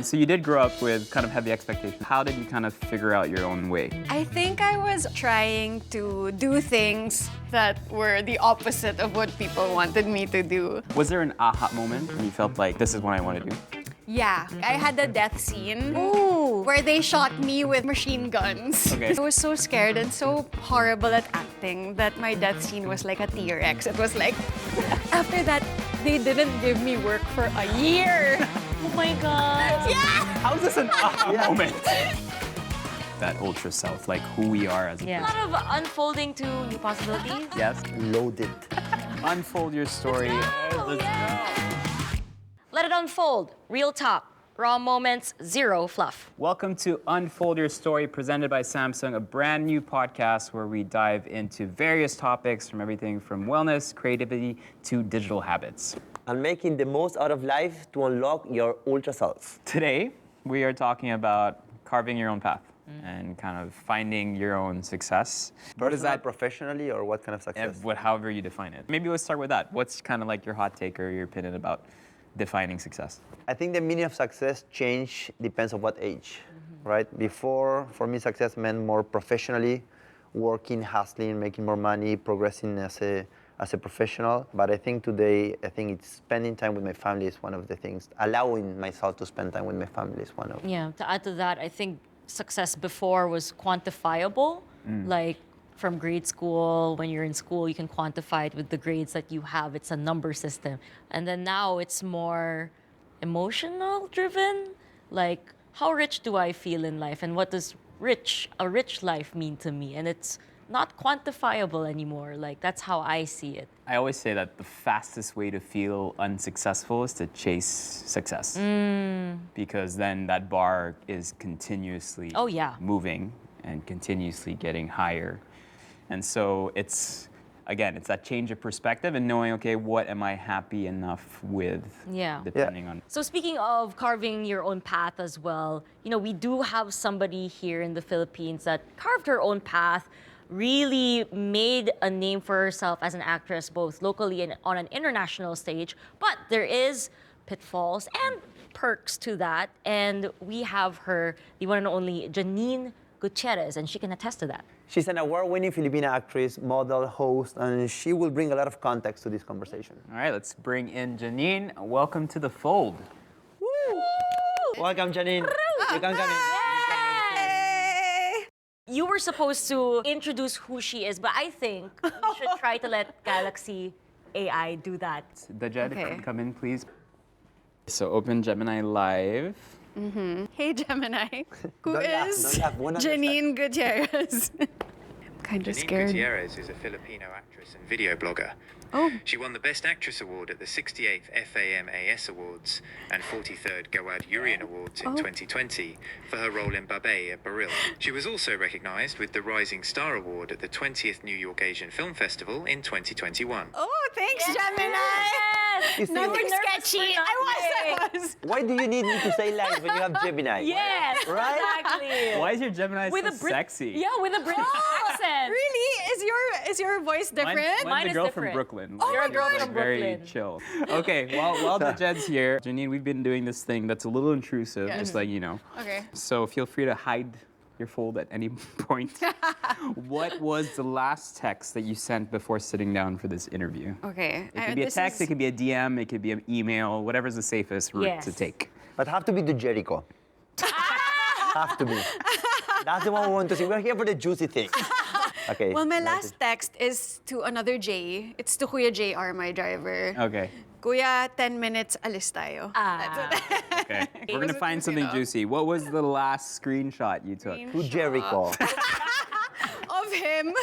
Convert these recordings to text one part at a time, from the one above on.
So you did grow up with kind of heavy expectations. How did you kind of figure out your own way? I think I was trying to do things that were the opposite of what people wanted me to do. Was there an aha moment when you felt like this is what I want to do? Yeah, I had the death scene Ooh. where they shot me with machine guns. Okay. I was so scared and so horrible at acting that my death scene was like a T-Rex. It was like, after that, they didn't give me work for a year. Oh my God. Yeah! How is this an aha moment? That ultra self, like who we are as a A lot of unfolding to new possibilities. Yes. Loaded. Unfold your story. Let's Let it unfold. Real talk. Raw moments, zero fluff. Welcome to Unfold Your Story, presented by Samsung, a brand new podcast where we dive into various topics from everything from wellness, creativity, to digital habits. And making the most out of life to unlock your ultra self. Today, we are talking about carving your own path and kind of finding your own success. What is that? Professionally, or what kind of success? However you define it. Maybe let's start with that. What's kind of like your hot take or your opinion about defining success? I think the meaning of success depends on what age, right? Before, for me, success meant more professionally, working, hustling, making more money, progressing as a professional. But I think today, it's spending time with my family is one of the things. Allowing myself to spend time with my family is one of. Yeah, to add to that, I think success before was quantifiable. Like from grade school, when you're in school, you can quantify it with the grades that you have. It's a number system. And then now it's more emotional driven. Like, how rich do I feel in life? And what does a rich life mean to me? And it's not quantifiable anymore. Like, that's how I see it. I always say that the fastest way to feel unsuccessful is to chase success. Because then that bar is continuously moving and continuously getting higher. And so it's that change of perspective and knowing, okay, what am I happy enough with? Depending on. So speaking of carving your own path as well, we do have somebody here in the Philippines that carved her own path, really made a name for herself as an actress, both locally and on an international stage. But there is pitfalls and perks to that. And we have her, the one and only Janine Gutierrez, and she can attest to that. She's an award-winning Filipina actress, model, host, and she will bring a lot of context to this conversation. All right, let's bring in Janine. Welcome to the fold. Woo! Welcome, Janine. You can come in. You were supposed to introduce who she is, but I think we should try to let Galaxy AI do that. The Jed, Okay. come in, please. So open Gemini Live. Hey, Gemini. Who Don't laugh, is don't laugh. Won't understand. Janine Gutierrez? I'm kind of Janine scared. Gutierrez is a Filipino actress and video blogger. Oh. She won the Best Actress Award at the 68th FAMAS Awards and 43rd Gawad Urian Awards in 2020 for her role in Babe at Baril. She was also recognized with the Rising Star Award at the 20th New York Asian Film Festival in 2021. Oh, thanks, Gemini. You see, Nothing nervous sketchy. for I nothing. was. why do you need me to say lies when you have Gemini? Yes, Right? exactly. Why is your Gemini so sexy? Yeah, with a British accent. Really? Is your voice different? Mine's Mine the is girl different. from Brooklyn. Oh You're my a girl gosh. from Very Brooklyn. chill. Okay, while the Jed's here, Janine, we've been doing this thing that's a little intrusive, Yes. just like you know. Okay. So feel free to hide your fold at any point. What was the last text that you sent before sitting down for this interview? Okay. It could be a text, it could be a DM, it could be an email, whatever's the safest route Yes. to take. But have to be the Jericho. Have to be. That's the one we want to see. We're here for the juicy things. Okay. Well, my last text is to another J. It's to Kuya JR, my driver. Okay. Kuya, 10 minutes, alis tayo. That's it. Okay. We're gonna was find juicy something enough. juicy. What was the last screenshot you took? To Jericho. Of him.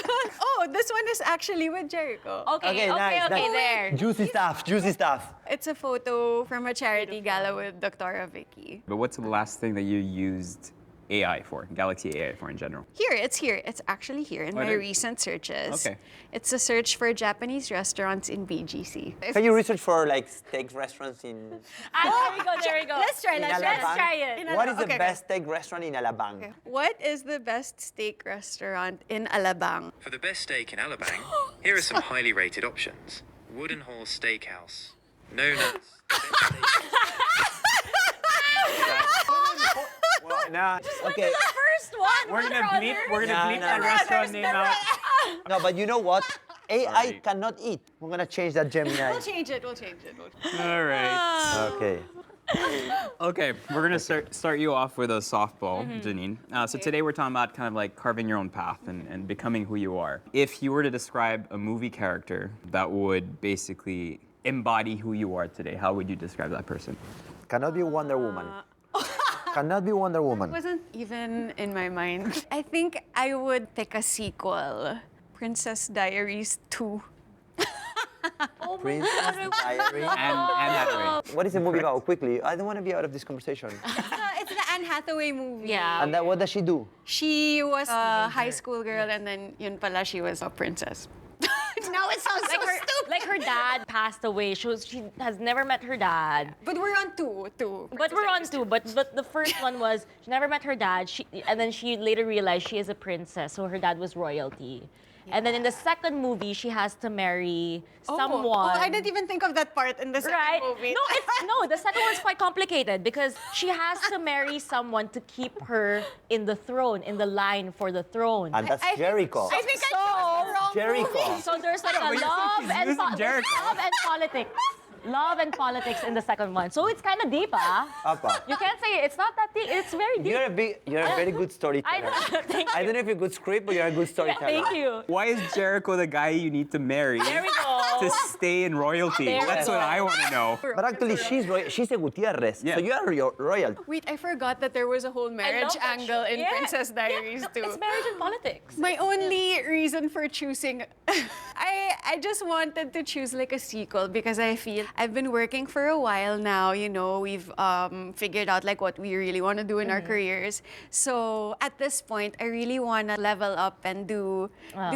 Oh, this one is actually with Jericho. Okay, nice. there. Juicy stuff, juicy stuff. It's a photo from a charity gala with Dr. Vicky. But what's the last thing that you used AI for, Galaxy AI for in general? Here. It's actually here in Oh, my there- recent searches. Okay. It's a search for Japanese restaurants in BGC. Can you research for like steak restaurants in There we go. Let's try, let's try. Alabang? try it. What is the Okay, best steak restaurant in Alabang? Okay. What is the best steak restaurant in Alabang? For the best steak in Alabang, here are some highly rated options. Wooden Horse Steakhouse, known as... Nah, okay. The first one. We're gonna bleep Nah, that nah. restaurant name out. No, but you know what? AI Sorry. cannot eat. We're gonna change that Gemini. We'll change it. All right. Okay. Okay, we're gonna start you off with a softball, Janine. So today we're talking about kind of like carving your own path and becoming who you are. If you were to describe a movie character that would basically embody who you are today, how would you describe that person? Cannot be Wonder Woman. Cannot be Wonder Woman. Wasn't even in my mind. I think I would pick a sequel. Princess Diaries 2. Princess Diaries. And Hathaway. What is the movie about? Quickly, I don't want to be out of this conversation. It's the Anne Hathaway movie. Yeah. And what does she do? She was a high school girl and then yun pala she was a princess. Now it sounds so stupid. Like her dad passed away. She has never met her dad. But we're on two. But we're on two. But the first one was she never met her dad. And then she later realized she is a princess, so her dad was royalty. And then in the second movie, she has to marry someone. Oh, I didn't even think of that part in the second Right? movie. No, the second one's quite complicated because she has to marry someone to keep her in the throne, in the line for the throne. And that's Jericho. I think I chose the wrong Jericho. movie. So there's like a but love and politics. Love and politics in the second one. So it's kind of deep, Apa. You can't say it's not that deep. It's very deep. You're a very good storyteller. I know. Thank I you. don't know if you're a good script, but you're a good storyteller. Thank you. Why is Jericho the guy you need to marry There we go. to stay in royalty? There we That's what go. I want to know. But actually, she's a Gutierrez, Yeah. so you are royal. Wait, I forgot that there was a whole marriage that angle show. in Yeah. Princess Diaries Yeah, too. It's marriage and politics. My only reason for choosing, I just wanted to choose like a sequel because I feel I've been working for a while now. You know, we've figured out like what we really want to do in our careers. So at this point, I really want to level up and do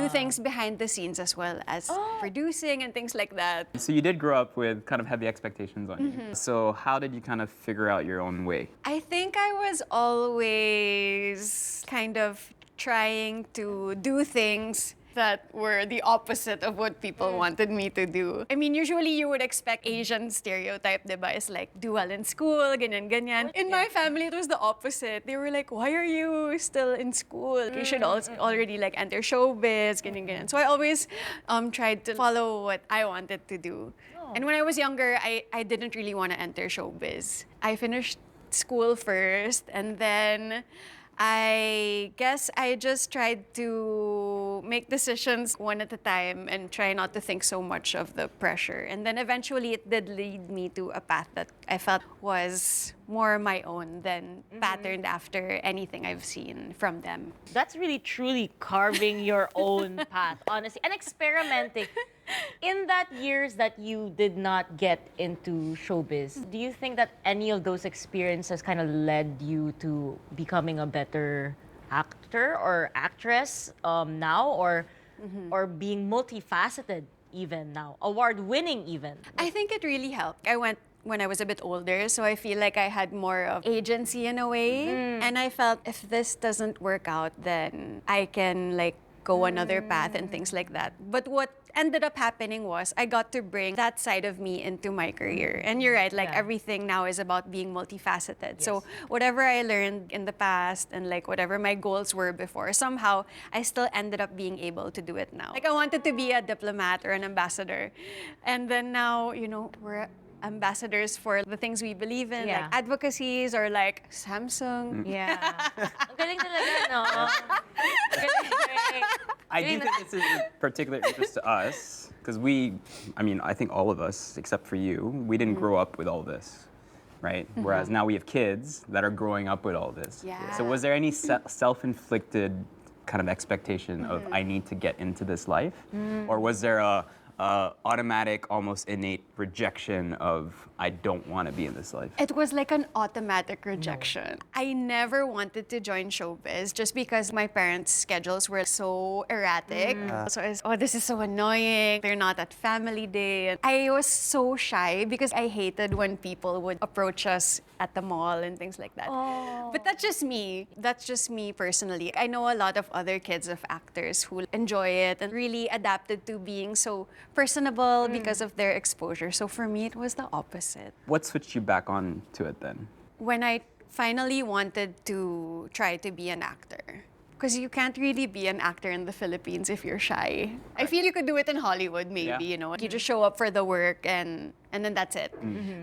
things behind the scenes as well as producing and things like that. So you did grow up with kind of heavy expectations on you. So how did you kind of figure out your own way? I think I was always kind of trying to do things that were the opposite of what people wanted me to do. I mean, usually you would expect Asian stereotype, diba, is like, do well in school, ganyan. In my family, it was the opposite. They were like, why are you still in school? You should already like enter showbiz, ganyan. So I always tried to follow what I wanted to do. And when I was younger, I didn't really want to enter showbiz. I finished school first, and then I guess I just tried to make decisions one at a time and try not to think so much of the pressure. And then eventually it did lead me to a path that I felt was more my own than patterned after anything I've seen from them. That's really truly carving your own path, honestly, and experimenting. In that years that you did not get into showbiz, do you think that any of those experiences kind of led you to becoming a better actor or actress now, or being multifaceted even now, award-winning even? I think it really helped. I went when I was a bit older, so I feel like I had more of agency in a way. And I felt if this doesn't work out, then I can like go another path and things like that. But what ended up happening was I got to bring that side of me into my career. And you're right, like everything now is about being multifaceted. Yes. So whatever I learned in the past and like whatever my goals were before, somehow I still ended up being able to do it now. Like I wanted to be a diplomat or an ambassador. And then now, you know, we're ambassadors for the things we believe in, like advocacies or like Samsung. Yeah. Ang galing talaga, no? Galing. I do think this is of particular interest to us because I think all of us, except for you, we didn't grow up with all this, right? Whereas now we have kids that are growing up with all this. Yeah. So was there any self-inflicted kind of expectation of I need to get into this life? Or was there a automatic, almost innate rejection of I don't want to be in this life? It was like an automatic rejection. I never wanted to join showbiz just because my parents' schedules were so erratic. So I was, this is so annoying. They're not at family day. And I was so shy because I hated when people would approach us at the mall and things like that. But that's just me. That's just me personally. I know a lot of other kids of actors who enjoy it and really adapted to being so personable because of their exposure. So for me, it was the opposite. What switched you back on to it then? When I finally wanted to try to be an actor. Because you can't really be an actor in the Philippines if you're shy. I feel you could do it in Hollywood, maybe, you know. You just show up for the work and then that's it.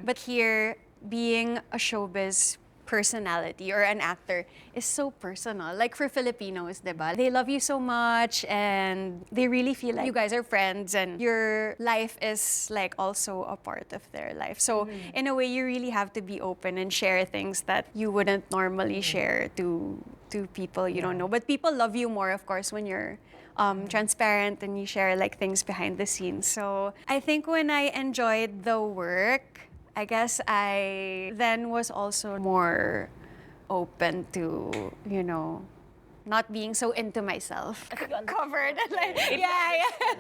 But here, being a showbiz personality or an actor is so personal. Like for Filipinos, diba? They love you so much and they really feel like you guys are friends and your life is like also a part of their life. So in a way, you really have to be open and share things that you wouldn't normally share to people you don't know. But people love you more, of course, when you're transparent and you share like things behind the scenes. So I think when I enjoyed the work, I guess I then was also more open to, you know, not being so into myself. Covered. Like,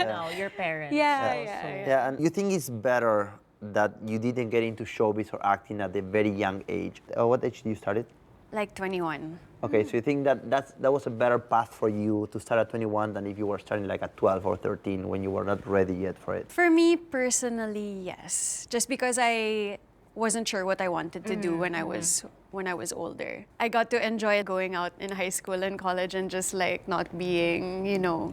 No, your parents. Yeah, and you think it's better that you didn't get into showbiz or acting at a very young age? What age did you start it? Like 21. Okay, so you think that was a better path for you to start at 21 than if you were starting like at 12 or 13 when you were not ready yet for it? For me personally, yes. Just because I wasn't sure what I wanted to do when I was older. I got to enjoy going out in high school and college and just like not being, you know,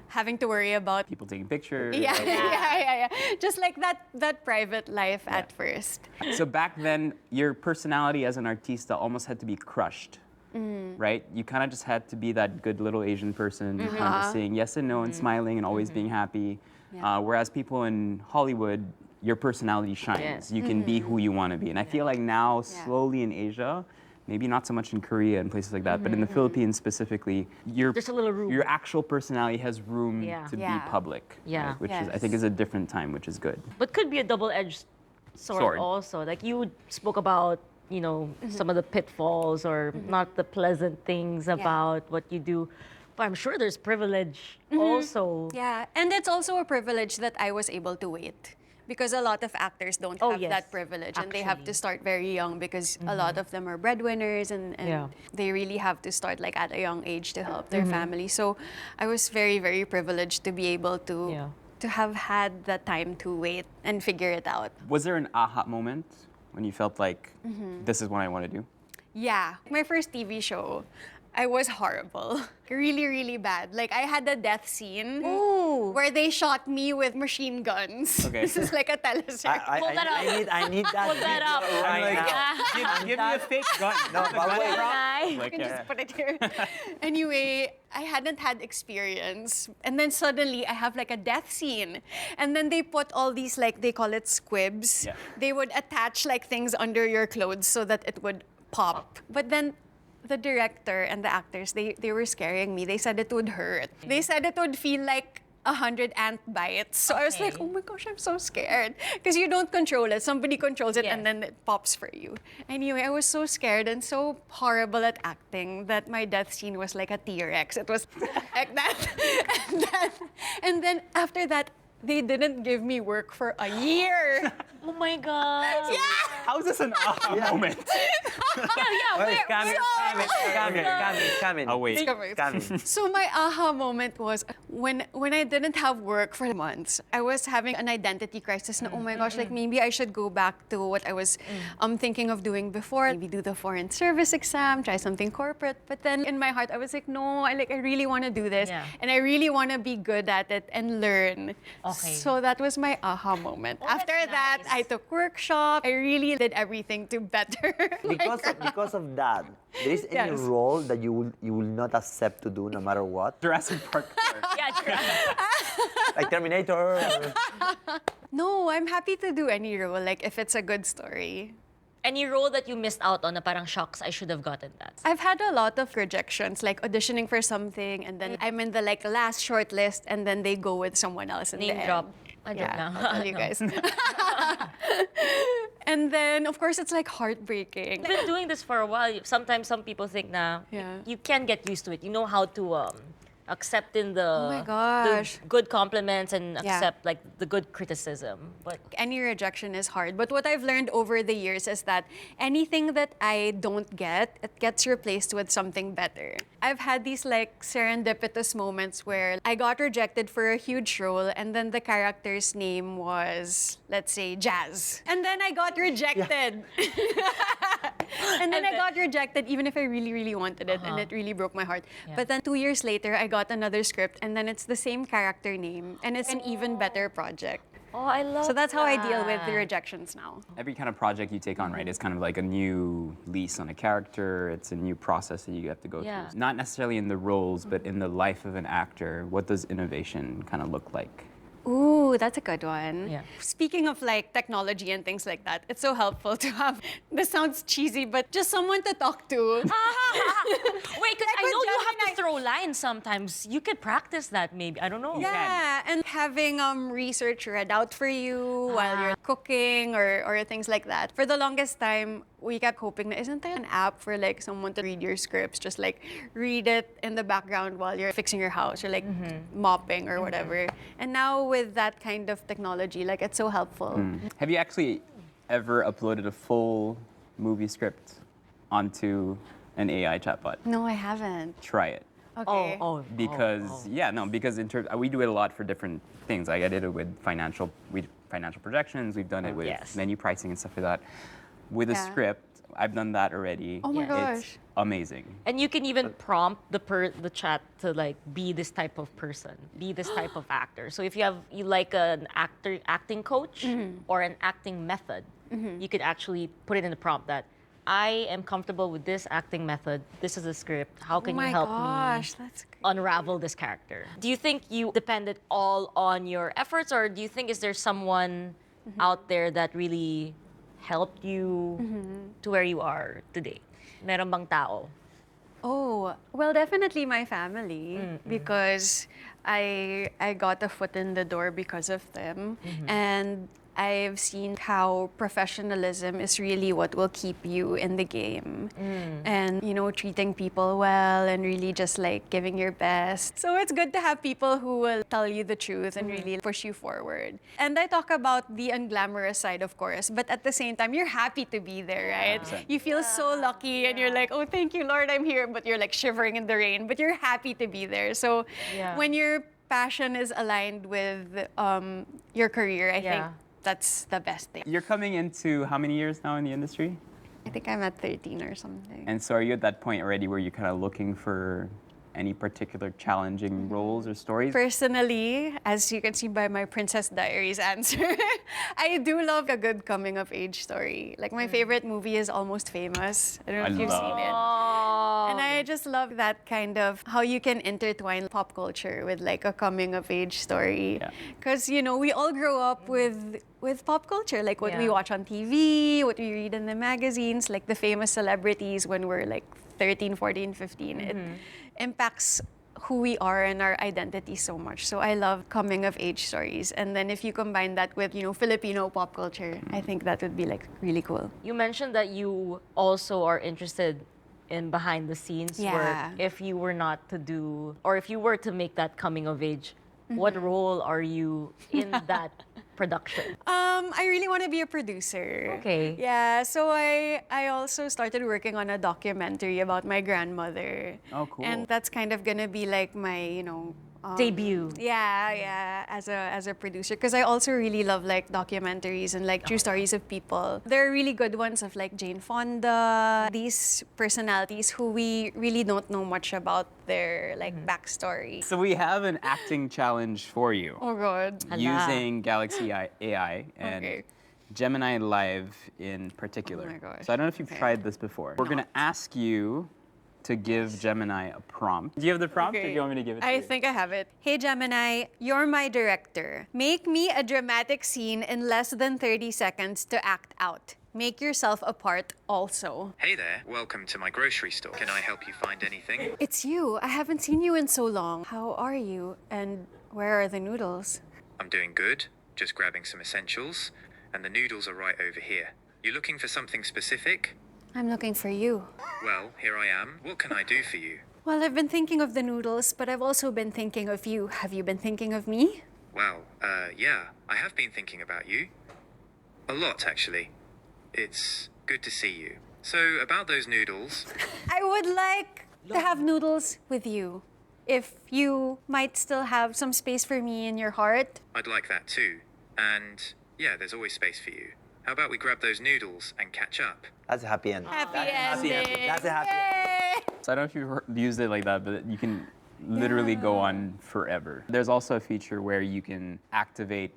having to worry about people taking pictures. Just like that private life at first. So back then, your personality as an artista almost had to be crushed, right? You kind of just had to be that good little Asian person, kind of saying yes and no and smiling and always being happy. Whereas people in Hollywood, your personality shines. You can be who you want to be. And I feel like now, slowly in Asia, maybe not so much in Korea and places like that, but in the Philippines specifically, There's a little room. your actual personality has room to be public, right? Which is, I think, is a different time, which is good. But could be a double-edged sword also. Like you spoke about, you know, some of the pitfalls or not the pleasant things about what you do. But I'm sure there's privilege also. Yeah, and it's also a privilege that I was able to wait. Because a lot of actors don't have that privilege and they have to start very young because a lot of them are breadwinners and they really have to start like at a young age to help their family. So I was very, very privileged to be able to have had the time to wait and figure it out. Was there an aha moment when you felt like, this is what I want to do? Yeah. My first TV show, I was horrible. Really, really bad. Like, I had a death scene where they shot me with machine guns. Okay. This is like a teleseries. I need that. Pull that up. Right now. Give me a fake gun. No, but wait. You can just put it here. Anyway, I hadn't had experience. And then suddenly, I have like a death scene. And then they put all these, like, they call it squibs. Yeah. They would attach like things under your clothes so that it would pop. But then the director and the actors, they were scaring me. They said it would hurt. They said it would feel like 100 ant bites. So I was like, oh my gosh, I'm so scared. Because you don't control it. Somebody controls it and then it pops for you. Anyway, I was so scared and so horrible at acting that my death scene was like a T-Rex. It was like that. And then after that, they didn't give me work for a year. Oh my God. How is this an aha moment? Coming. Oh, wait. Coming. So my aha moment was when I didn't have work for months, I was having an identity crisis. Na, oh my gosh, like maybe I should go back to what I was thinking of doing before. Maybe do the foreign service exam, try something corporate. But then in my heart, I was like, no, I really want to do this. Yeah. And I really want to be good at it and learn. Okay. So that was my aha moment. Oh, After that's that, nice. I took workshop. I really did everything to better. Because of that, there is any Yes. role that you will not accept to do no matter what? Jurassic Park. Like Terminator. No, I'm happy to do any role, like if it's a good story. Any role that you missed out on na parang shocks, I should have gotten that. I've had a lot of rejections, like auditioning for something, and then I'm in the like last short list, and then they go with someone else in the Name end. drop. I don't Yeah, know. I'll tell you guys. And then, of course, it's like heartbreaking. You've been doing this for a while. Sometimes some people think na you can get used to it. You know how to accept in the, my gosh. the good compliments and accept like the good criticism. But Any rejection is hard. But what I've learned over the years is that anything that I don't get, it gets replaced with something better. I've had these like serendipitous moments where I got rejected for a huge role and then the character's name was, let's say, Jazz. And then I got rejected. And then I got rejected even if I really, really wanted it, and it really broke my heart. Yeah. But then 2 years later, I got another script, and then it's the same character name, and it's an even better project. Oh, I love So that's how I deal with the that. rejections now. Every kind of project you take on, right, is kind of like a new lease on a character. It's a new process that you have to go Yeah. through. Not necessarily in the roles, but in the life of an actor. What does innovation kind of look like? Ooh, that's a good one. Yeah. Speaking of like technology and things like that, it's so helpful to have, this sounds cheesy, but just someone to talk to. Wait, because I with know you have Gemini- to throw lines sometimes. You could practice that maybe. I don't know. Yeah, and having research read out for you while you're cooking or things like that. For the longest time, we kept hoping, isn't there an app for like someone to read your scripts? Just like read it in the background while you're fixing your house or like mopping or whatever. And now with that kind of technology, like it's so helpful. Have you actually ever uploaded a full movie script onto an AI chatbot? No, I haven't. Try it. Okay. Because because in terms we do it a lot for different things. Like I did it with financial projections. We've done it with yes. menu pricing and stuff like that. With a Yeah. script, I've done that already. Oh my Yes. gosh. It's amazing. And you can even prompt the chat to like be this type of person, be this type of actor. So if you like an acting coach or an acting method, you could actually put it in the prompt that I am comfortable with this acting method. This is a script. How can Oh you my help gosh, me that's great. unravel this character? Do you think you depended all on your efforts, or do you think is there someone out there that really helped you to where you are today? Meron bang tao? Oh, well, definitely my family because I got a foot in the door because of them, and I've seen how professionalism is really what will keep you in the game, and treating people well and really just like giving your best. So it's good to have people who will tell you the truth and really push you forward. And I talk about the unglamorous side, of course, but at the same time, you're happy to be there, right? 100%. You feel so lucky, and you're like, oh, thank you, Lord, I'm here. But you're like shivering in the rain, but you're happy to be there. So Yeah. when your passion is aligned with your career, I think Yeah. that's the best thing. You're coming into how many years now in the industry? I think I'm at 13 or something. And so are you at that point already where you're kind of looking for any particular challenging roles or stories? Personally, as you can see by my Princess Diaries answer, I do love a good coming of age story. Like my favorite movie is Almost Famous. I don't know if you've seen it. And I just love that kind of how you can intertwine pop culture with like a coming of age story. Yeah. Because we all grow up with pop culture, like what we Yeah. watch on TV, what we read in the magazines, like the famous celebrities when we're like 13, 14, 15. It impacts who we are and our identity so much. So I love coming of age stories. And then if you combine that with, Filipino pop culture, I think that would be like really cool. You mentioned that you also are interested in behind the scenes Yeah. work. If you were not to do, or if you were to make that coming of age, what role are you in that production? I really want to be a producer. Okay. Yeah, so I also started working on a documentary about my grandmother. Oh, cool. And that's kind of gonna be like my, Debut. Yeah, as a producer, because I also really love like documentaries and like true stories of people. There are really good ones of like Jane Fonda, these personalities who we really don't know much about their like backstory. So we have an acting challenge for you. Oh God. Using Galaxy AI and Okay. Gemini Live in particular. Oh my gosh. So I don't know if you've Okay. tried this before. We're going to ask you to give Gemini a prompt. Do you have the prompt or do you want me to give it to I you? think I have it. Hey Gemini, you're my director. Make me a dramatic scene in less than 30 seconds to act out. Make yourself a part also. Hey there, welcome to my grocery store. Can I help you find anything? It's you. I haven't seen you in so long. How are you? And where are the noodles? I'm doing good, just grabbing some essentials, and the noodles are right over here. You looking for something specific? I'm looking for you. Well, here I am. What can I do for you? Well, I've been thinking of the noodles, but I've also been thinking of you. Have you been thinking of me? Well, yeah, I have been thinking about you. A lot, actually. It's good to see you. So, about those noodles, I would like to have noodles with you. If you might still have some space for me in your heart. I'd like that too. And, yeah, there's always space for you. How about we grab those noodles and catch up? That's a happy end. Happy That's ending. That's a happy end. So I don't know if you've used it like that, but you can literally go on forever. There's also a feature where you can activate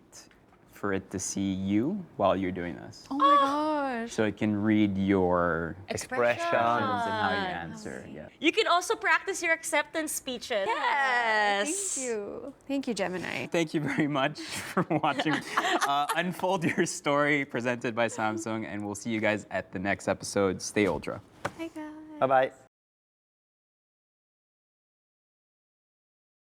for it to see you while you're doing this. Oh my gosh. So it can read your Expressions. and how you answer. Yeah. You can also practice your acceptance speeches. Yes. Thank you. Thank you, Gemini. Thank you very much for watching Unfold Your Story presented by Samsung, and we'll see you guys at the next episode. Stay Ultra. Hi, guys. Bye-bye.